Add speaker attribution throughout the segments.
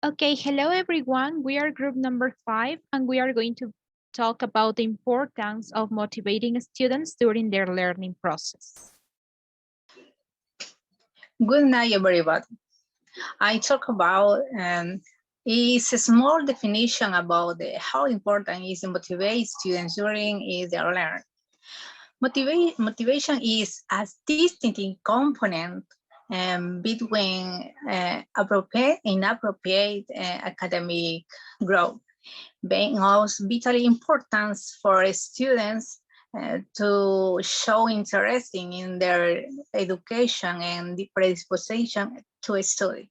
Speaker 1: Okay, hello everyone. We are group number 5 and we are going to talk about the importance of motivating students during their learning process.
Speaker 2: Good night, everybody. I talk about is a small definition about how important is to motivate students during their learning. Motivation is a distinct component between appropriate and inappropriate academic growth, being of vital importance for students to show interest in their education and the predisposition to study.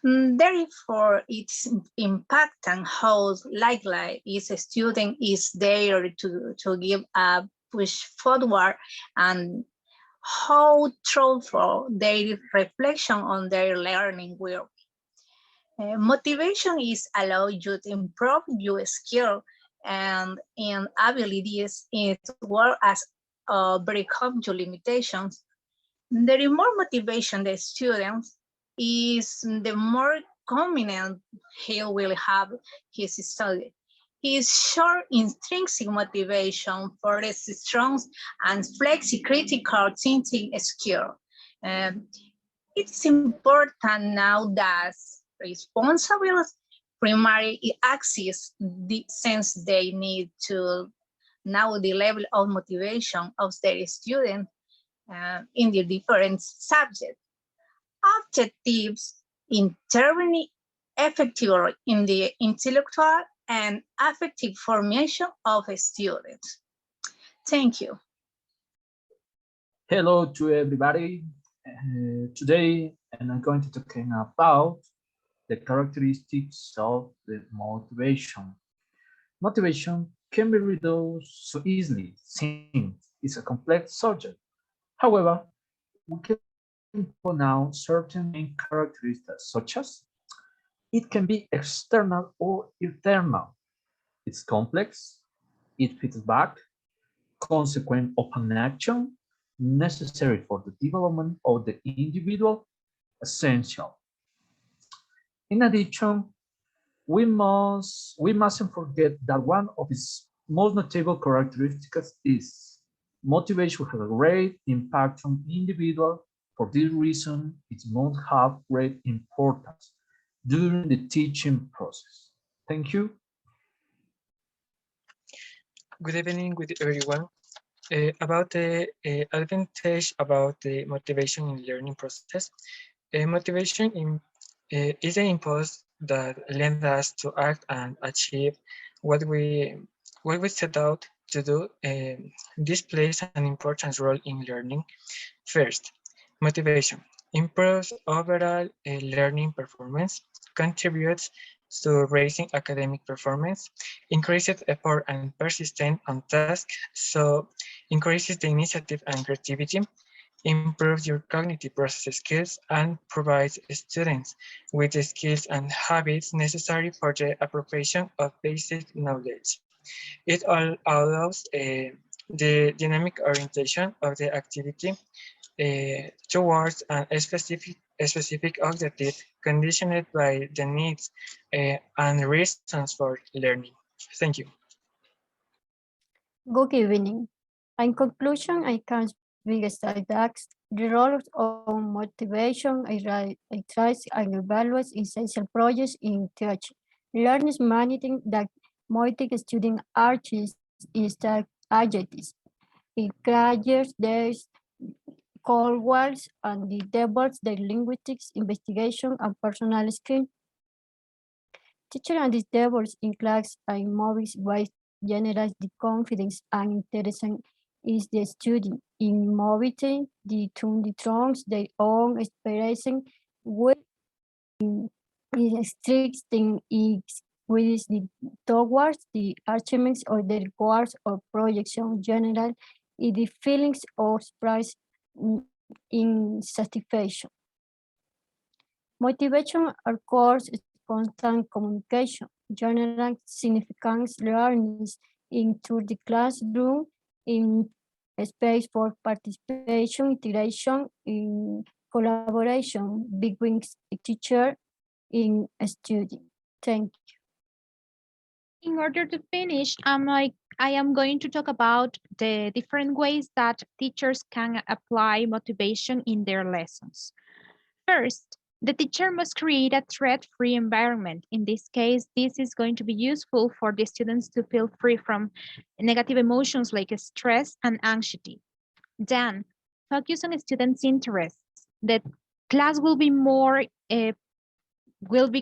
Speaker 2: Therefore, its impact and how likely is a student is there to give a push forward and how truthful their reflection on their learning will be. Motivation is allow you to improve your skill and in abilities as well as overcome your limitations. The more motivation the students is, the more confident he will have his study. His short intrinsic motivation for his strong and flexi critical thinking skill. Um, it's important now that responsible primary access since they need to know the level of motivation of their students in the different subjects. Objectives intervene effectively in the intellectual and affective formation of students. Thank you.
Speaker 3: Hello to everybody. Today, I'm going to talk about the characteristics of the motivation. Motivation can be reduced so easily since it's a complex subject. However, we can point out certain main characteristics such as it can be external or internal. It's complex, it fits back, consequent of an action, necessary for the development of the individual, essential. In addition, we mustn't forget that one of its most notable characteristics is motivation has a great impact on individual. For this reason, it must have great importance during the teaching process. Thank you.
Speaker 4: Good evening with everyone. About the advantage about the motivation in learning process. Motivation is an impulse that lends us to act and achieve what we set out to do. This plays an important role in learning. First, motivation improves overall learning performance, contributes to raising academic performance, increases effort and persistence on task, so increases the initiative and creativity, improves your cognitive process skills, and provides students with the skills and habits necessary for the appropriation of basic knowledge. It all allows the dynamic orientation of the activity towards a specific objective conditioned by the needs and reasons for learning. Thank you.
Speaker 5: Good evening. In conclusion, I can state that the role of motivation I tries and evaluates essential projects in teaching. Learners managing that motivating student artists is that adjectives. It creates their core words and the develops their linguistics, investigation, and personal skill. Teacher and these developers in class and movies ways generate the confidence and interest is the student in mobility, the trunks their own inspiration with restricting with the towards the achievements or the goals or projection general in the feelings of surprise in satisfaction. Motivation occurs constant communication, general significance learnings into the classroom in space for participation, integration, in collaboration between teacher in studying. Thank you.
Speaker 1: In order to finish, I am going to talk about the different ways that teachers can apply motivation in their lessons. First, the teacher must create a threat-free environment. In this case, this is going to be useful for the students to feel free from negative emotions like stress and anxiety. Then, focus on students' interests. The class will be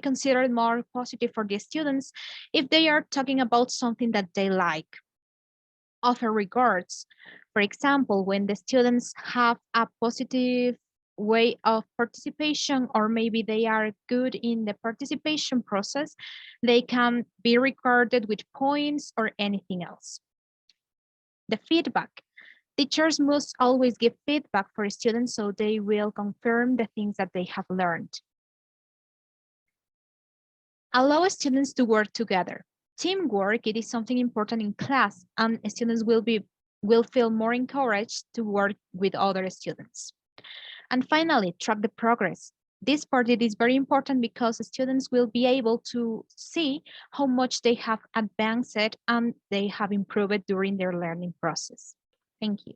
Speaker 1: considered more positive for the students if they are talking about something that they like. Offer regards. For example, when the students have a positive way of participation, or maybe they are good in the participation process, they can be regarded with points or anything else. The feedback. Teachers must always give feedback for students so they will confirm the things that they have learned. Allow students to work together. Teamwork, it is something important in class, and students will feel more encouraged to work with other students. And finally, track the progress. This part it is very important because students will be able to see how much they have advanced and they have improved during their learning process. Thank you.